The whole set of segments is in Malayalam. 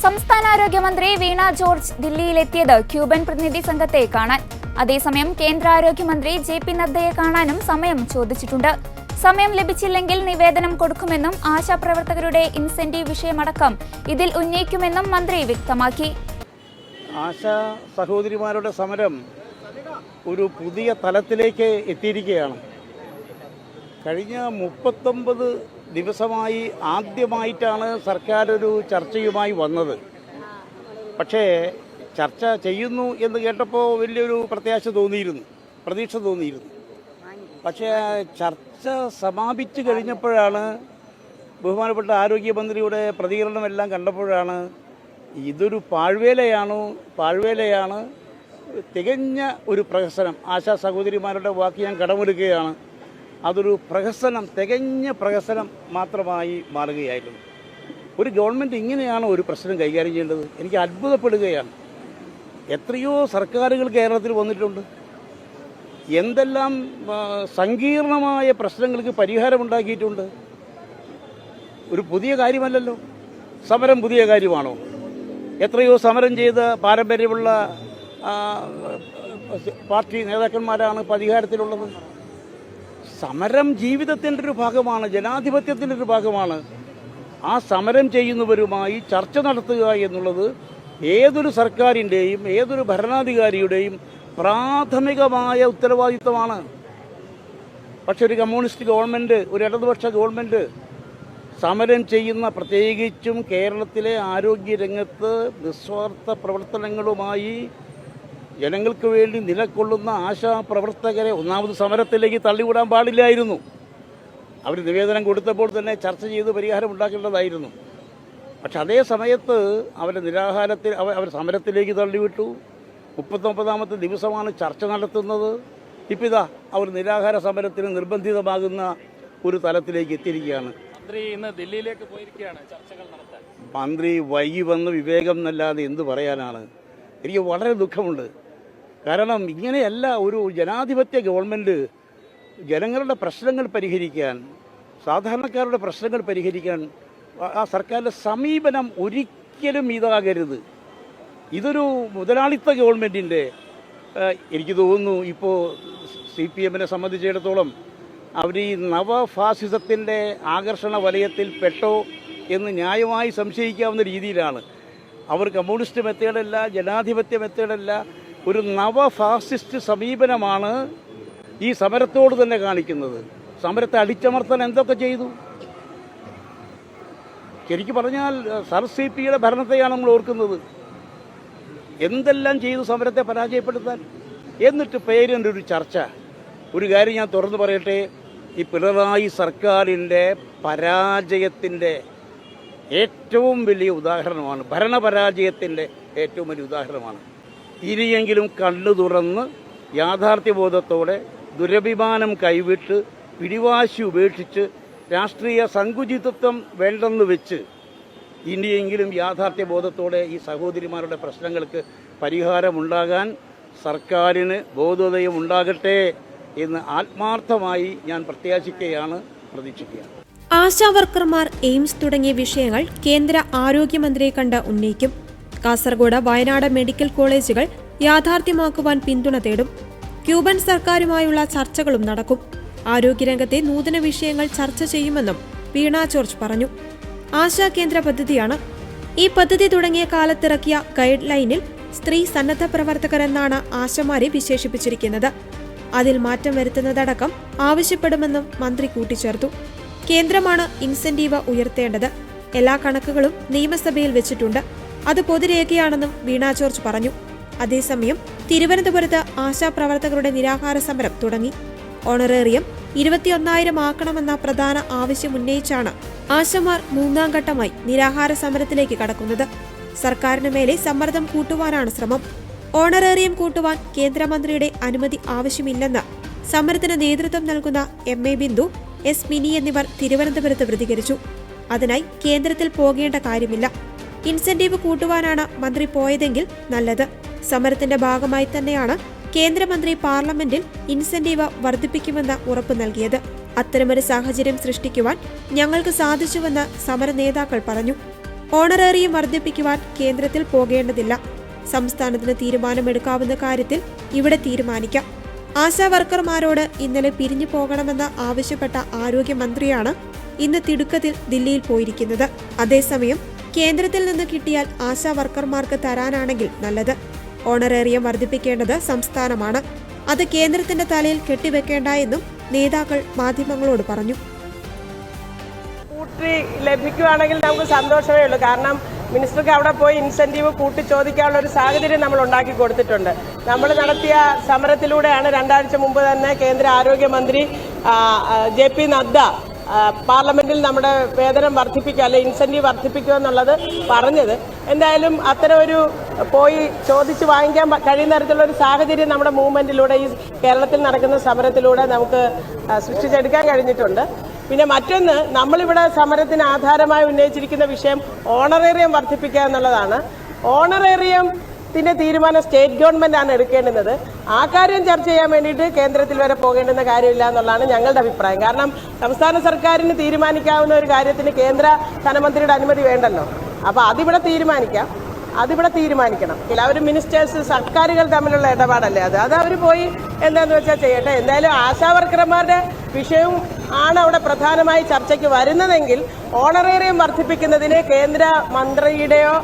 സംസ്ഥാന ആരോഗ്യമന്ത്രി വീണ ജോർജ് ദില്ലിയിലെത്തിയത് ക്യൂബൻ പ്രതിനിധി സംഘത്തെ കാണാൻ. അതേസമയം കേന്ദ്ര ആരോഗ്യമന്ത്രി ജെ.പി. നദ്ദയെ കാണാനും സമയം ചോദിച്ചിട്ടുണ്ട്. സമയം ലഭിച്ചില്ലെങ്കിൽ നിവേദനം കൊടുക്കുമെന്നും ആശാപ്രവർത്തകരുടെ ഇൻസെന്റീവ് വിഷയമടക്കം ഇതിൽ ഉന്നയിക്കുമെന്നും മന്ത്രി വ്യക്തമാക്കി. ആശാ സഹോദരിമാരുടെ സമരം ഒരു പുതിയ തലത്തിലേക്ക് എത്തിയിരിക്കുകയാണ്. കഴിഞ്ഞ 39 ദിവസമായി ആദ്യമായിട്ടാണ് സർക്കാർ ഒരു ചർച്ചയുമായി വന്നത്. പക്ഷേ ചർച്ച ചെയ്യുന്നു എന്ന് കേട്ടപ്പോൾ വലിയൊരു പ്രത്യാശ തോന്നിയിരുന്നു, പ്രതീക്ഷ തോന്നിയിരുന്നു. പക്ഷേ ചർച്ച സമാപിച്ചു കഴിഞ്ഞപ്പോഴാണ്, ബഹുമാനപ്പെട്ട ആരോഗ്യമന്ത്രിയുടെ പ്രതികരണമെല്ലാം കണ്ടപ്പോഴാണ് ഇതൊരു പാഴ്വേലയാണ്, തികഞ്ഞ ഒരു പ്രഹസനം. ആശാ സഹോദരിമാരുടെ വാക്ക് ഞാൻ കടമെടുക്കുകയാണ്. അതൊരു പ്രഹസനം, തികഞ്ഞ പ്രഹസനം മാത്രമായി മാറുകയായിരുന്നു. ഒരു ഗവൺമെൻറ് ഇങ്ങനെയാണ് ഒരു പ്രശ്നം കൈകാര്യം ചെയ്യേണ്ടത്? എനിക്ക് അത്ഭുതപ്പെടുകയാണ്. എത്രയോ സർക്കാരുകൾ കേരളത്തിൽ വന്നിട്ടുണ്ട്. എന്തെല്ലാം സങ്കീർണമായ പ്രശ്നങ്ങൾക്ക് പരിഹാരമുണ്ടാക്കിയിട്ടുണ്ട്. ഒരു പുതിയ കാര്യമല്ലല്ലോ. സമരം പുതിയ കാര്യമാണോ? എത്രയോ സമരം ചെയ്ത് പാരമ്പര്യമുള്ള പാർട്ടി നേതാക്കന്മാരാണ് ഇപ്പോൾ അധികാരത്തിലുള്ളത്. സമരം ജീവിതത്തിൻ്റെ ഒരു ഭാഗമാണ്, ജനാധിപത്യത്തിൻ്റെ ഒരു ഭാഗമാണ്. ആ സമരം ചെയ്യുന്നവരുമായി ചർച്ച നടത്തുക എന്നുള്ളത് ഏതൊരു സർക്കാരിൻ്റെയും ഏതൊരു ഭരണാധികാരിയുടെയും പ്രാഥമികമായ ഉത്തരവാദിത്തമാണ്. പക്ഷെ ഒരു കമ്മ്യൂണിസ്റ്റ് ഗവൺമെൻറ്, ഒരു ഇടതുപക്ഷ ഗവൺമെൻറ് സമരം ചെയ്യുന്ന, പ്രത്യേകിച്ചും കേരളത്തിലെ ആരോഗ്യരംഗത്ത് നിസ്വാർത്ഥ പ്രവർത്തനങ്ങളുമായി ജനങ്ങൾക്ക് വേണ്ടി നിലകൊള്ളുന്ന ആശാപ്രവർത്തകരെ ഒന്നാമത് സമരത്തിലേക്ക് തള്ളിവിടാൻ പാടില്ലായിരുന്നു. അവർ നിവേദനം കൊടുത്തപ്പോൾ തന്നെ ചർച്ച ചെയ്ത് പരിഹാരം ഉണ്ടാക്കേണ്ടതായിരുന്നു. പക്ഷെ അതേ സമയത്ത് അവർ സമരത്തിലേക്ക് തള്ളിവിട്ടു. 39ാമത്തെ ദിവസമാണ് ചർച്ച നടത്തുന്നത്. ഇപ്പിതാ അവർ നിരാഹാര സമരത്തിന് നിർബന്ധിതമാകുന്ന ഒരു തലത്തിലേക്ക് എത്തിയിരിക്കുകയാണ്. മന്ത്രി ഇന്ന് ദില്ലിയിലേക്ക് പോയിരിക്കുകയാണ് ചർച്ചകൾ നടത്താൻ. മന്ത്രി വൈകി വന്ന് വിവേകം എന്നല്ലാതെ എന്ത് പറയാനാണ്? എനിക്ക് വളരെ ദുഃഖമുണ്ട്. കാരണം ഇങ്ങനെയല്ല ഒരു ജനാധിപത്യ ഗവൺമെൻറ് ജനങ്ങളുടെ പ്രശ്നങ്ങൾ പരിഹരിക്കാൻ, സാധാരണക്കാരുടെ പ്രശ്നങ്ങൾ പരിഹരിക്കാൻ ആ സർക്കാരിൻ്റെ സമീപനം ഒരിക്കലും ഇതാകരുത്. ഇതൊരു മുതലാളിത്ത ഗവൺമെൻറ്റിൻ്റെ, എനിക്ക് തോന്നുന്നു ഇപ്പോൾ CPM-നെ സംബന്ധിച്ചിടത്തോളം അവർ ഈ നവഫാസിസത്തിൻ്റെ ആകർഷണ വലയത്തിൽ പെട്ടോ എന്ന് ന്യായമായി സംശയിക്കാവുന്ന രീതിയിലാണ്. അവർ കമ്മ്യൂണിസ്റ്റ് മെത്തേഡല്ല, ജനാധിപത്യ മെത്തേഡല്ല, ഒരു നവഫാസിസ്റ്റ് സമീപനമാണ് ഈ സമരത്തോട് തന്നെ കാണിക്കുന്നത്. സമരത്തെ അടിച്ചമർത്താൻ എന്തൊക്കെ ചെയ്തു? ശരിക്കും പറഞ്ഞാൽ സർ CP-യുടെ ഭരണത്തെയാണ് നമ്മൾ ഓർക്കുന്നത്. എന്തെല്ലാം ചെയ്തു സമരത്തെ പരാജയപ്പെടുത്താൻ. എന്നിട്ട് പേരിൻ്റെ ഒരു ചർച്ച. ഒരു കാര്യം ഞാൻ തുറന്നു പറയട്ടെ, ഈ പിണറായി സർക്കാരിൻ്റെ പരാജയത്തിൻ്റെ ഏറ്റവും വലിയ ഉദാഹരണമാണ്, ഭരണപരാജയത്തിൻ്റെ ഏറ്റവും വലിയ ഉദാഹരണമാണ്. ഇനിയെങ്കിലും കണ്ണു തുറന്ന് യാഥാർത്ഥ്യബോധത്തോടെ ദുരഭിമാനം കൈവിട്ട് പിടിവാശി ഉപേക്ഷിച്ച് രാഷ്ട്രീയ സങ്കുചിതത്വം വേണ്ടെന്ന് വെച്ച് ഇനിയെങ്കിലും യാഥാർത്ഥ്യബോധത്തോടെ ഈ സഹോദരിമാരുടെ പ്രശ്നങ്ങൾക്ക് പരിഹാരമുണ്ടാകാൻ സർക്കാരിന് ബോധോദയം ഉണ്ടാകട്ടെ എന്ന് ആത്മാർത്ഥമായി ഞാൻ പ്രത്യാശിക്കുകയാണ്, പ്രതീക്ഷിക്കുകയാണ്. ആശാവർക്കർമാർ, എയിംസ് തുടങ്ങിയ വിഷയങ്ങൾ കേന്ദ്ര ആരോഗ്യമന്ത്രിയെ കണ്ട് ഉന്നയിക്കും. കാസർഗോഡ്, വയനാട് മെഡിക്കൽ കോളേജുകൾ യാഥാർത്ഥ്യമാക്കുവാൻ പിന്തുണ തേടും. ക്യൂബൻ സർക്കാരുമായുള്ള ചർച്ചകളും നടക്കും. ആരോഗ്യരംഗത്തെ നൂതന വിഷയങ്ങൾ ചർച്ച ചെയ്യുമെന്നും വീണ ജോർജ് പറഞ്ഞു. ആശാ കേന്ദ്ര പദ്ധതിയാണ്. ഈ പദ്ധതി തുടങ്ങിയ കാലത്തിറക്കിയ ഗൈഡ് ലൈനിൽ സ്ത്രീ സന്നദ്ധ പ്രവർത്തകരെന്നാണ് ആശമാരെ വിശേഷിപ്പിച്ചിരിക്കുന്നത്. അതിൽ മാറ്റം വരുത്തുന്നതടക്കം ആവശ്യപ്പെടുമെന്നും മന്ത്രി കൂട്ടിച്ചേർത്തു. കേന്ദ്രമാണ് ഇൻസെന്റീവ് ഉയർത്തേണ്ടത്. എല്ലാ കണക്കുകളും നിയമസഭയിൽ വെച്ചിട്ടുണ്ട്. അത് പൊതുരേഖയാണെന്നും വീണ ജോർജ് പറഞ്ഞു. അതേസമയം തിരുവനന്തപുരത്ത് ആശാപ്രവർത്തകരുടെ നിരാഹാര സമരം തുടങ്ങി. ഓണറേറിയം 21,000 ആക്കണമെന്ന പ്രധാന ആവശ്യം ഉന്നയിച്ചാണ് ആശമാർ 3ാം ഘട്ടമായി നിരാഹാര സമരത്തിലേക്ക് കടക്കുന്നത്. സർക്കാരിന് മേലെ സമ്മർദ്ദം കൂട്ടുവാനാണ് ശ്രമം. ഓണറേറിയം കൂട്ടുവാൻ കേന്ദ്രമന്ത്രിയുടെ അനുമതി ആവശ്യമില്ലെന്ന് സമരത്തിന് നേതൃത്വം നൽകുന്ന MA ബിന്ദു, S മിനി എന്നിവർ തിരുവനന്തപുരത്ത് പ്രതികരിച്ചു. അതിനായി കേന്ദ്രത്തിൽ പോകേണ്ട കാര്യമില്ല. ഇൻസെന്റീവ് കൂട്ടുവാനാണ് മന്ത്രി പോയതെങ്കിൽ നല്ലത്. സമരത്തിന്റെ ഭാഗമായി തന്നെയാണ് കേന്ദ്രമന്ത്രി പാർലമെന്റിൽ ഇൻസെന്റീവ് വർദ്ധിപ്പിക്കുമെന്ന് ഉറപ്പു നൽകിയത്. അത്തരമൊരു സാഹചര്യം സൃഷ്ടിക്കുവാൻ ഞങ്ങൾക്ക് സാധിച്ചുവെന്ന് സമര നേതാക്കൾ പറഞ്ഞു. ഓണറേറിയം വർദ്ധിപ്പിക്കുവാൻ കേന്ദ്രത്തിൽ പോകേണ്ടതില്ല. സംസ്ഥാനത്തിന് തീരുമാനമെടുക്കാവുന്ന കാര്യത്തിൽ ഇവിടെ തീരുമാനിക്കാം. ആശാ വർക്കർമാരോട് ഇന്നലെ പിരിഞ്ഞു പോകണമെന്ന് ആവശ്യപ്പെട്ട ആരോഗ്യമന്ത്രിയാണ് ഇന്ന് തിടുക്കത്തിൽ ദില്ലിയിൽ പോയിരിക്കുന്നത്. അതേസമയം കേന്ദ്രത്തിൽ നിന്ന് കിട്ടിയാൽ ആശാ വർക്കർമാർക്ക് തരാനാണെങ്കിൽ നല്ലത്. ഓണറേറിയം വർദ്ധിപ്പിക്കേണ്ടത് സംസ്ഥാനമാണ്. അത് കേന്ദ്രത്തിന്റെ തലയിൽ കെട്ടിവെക്കേണ്ട എന്നും നേതാക്കൾ മാധ്യമങ്ങളോട് പറഞ്ഞു. കൂട്ടി ലഭിക്കുകയാണെങ്കിൽ നമുക്ക് സന്തോഷമേ ഉള്ളൂ. കാരണം മിനിസ്റ്റർക്ക് അവിടെ പോയി ഇൻസെന്റീവ് കൂട്ടി ചോദിക്കാനുള്ള ഒരു സാഹചര്യം നമ്മൾ ഉണ്ടാക്കി കൊടുത്തിട്ടുണ്ട്. നമ്മൾ നടത്തിയ സമരത്തിലൂടെയാണ് 2 ആഴ്ച മുമ്പ് തന്നെ കേന്ദ്ര ആരോഗ്യമന്ത്രി JP നദ്ദ പാർലമെന്റിൽ നമ്മുടെ വേതനം വർദ്ധിപ്പിക്കുക അല്ലെ ഇൻസെന്റീവ് വർദ്ധിപ്പിക്കുക എന്നുള്ളത് പറഞ്ഞത്. എന്തായാലും അത്തരം ഒരു പോയി ചോദിച്ച് വാങ്ങിക്കാൻ കഴിയുന്ന തരത്തിലുള്ള ഒരു സാഹചര്യം നമ്മുടെ മൂവ്മെന്റിലൂടെ ഈ കേരളത്തിൽ നടക്കുന്ന സമരത്തിലൂടെ നമുക്ക് സൃഷ്ടിച്ചെടുക്കാൻ കഴിഞ്ഞിട്ടുണ്ട്. പിന്നെ മറ്റൊന്ന്, നമ്മളിവിടെ സമരത്തിന് ആധാരമായി ഉന്നയിച്ചിരിക്കുന്ന വിഷയം ഓണറേറിയം വർദ്ധിപ്പിക്കുക എന്നുള്ളതാണ്. ഓണറേറിയത്തിന്റെ തീരുമാനം സ്റ്റേറ്റ് ഗവൺമെന്റ് ആണ് എടുക്കേണ്ടുന്നത്. ആ കാര്യം ചർച്ച ചെയ്യാൻ വേണ്ടിയിട്ട് കേന്ദ്രത്തിൽ വരെ പോകേണ്ടുന്ന കാര്യമില്ല എന്നുള്ളതാണ് ഞങ്ങളുടെ അഭിപ്രായം. കാരണം സംസ്ഥാന സർക്കാരിന് തീരുമാനിക്കാവുന്ന ഒരു കാര്യത്തിന് കേന്ദ്ര ധനമന്ത്രിയുടെ അനുമതി വേണ്ടല്ലോ. അപ്പോൾ അതിവിടെ തീരുമാനിക്കണം. അവർ മിനിസ്റ്റേഴ്സ് സർക്കാരുകൾ തമ്മിലുള്ള ഇടപാടല്ലേ അത് അവർ പോയി എന്താന്ന് വെച്ചാൽ ചെയ്യട്ടെ. എന്തായാലും ആശാ വർക്കർമാരുടെ വിഷയവും ആണ് അവിടെ പ്രധാനമായി ചർച്ചയ്ക്ക് വരുന്നതെങ്കിൽ ഓണറേറിയം വർദ്ധിപ്പിക്കുന്നതിന് കേന്ദ്ര മന്ത്രിയുടെയോ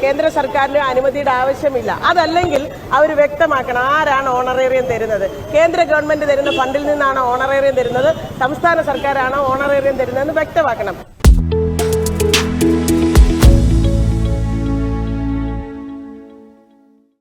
കേന്ദ്ര സർക്കാരിന്റെയോ അനുമതിയുടെ ആവശ്യമില്ല. അതല്ലെങ്കിൽ അവർ വ്യക്തമാക്കണം ആരാണ് ഓണറേറിയം തരുന്നത്. കേന്ദ്ര ഗവൺമെന്റ് തരുന്ന ഫണ്ടിൽ നിന്നാണ് ഓണറേറിയം തരുന്നത്, സംസ്ഥാന സർക്കാരാണോ ഓണറേറിയം തരുന്നതെന്ന് വ്യക്തമാക്കണം.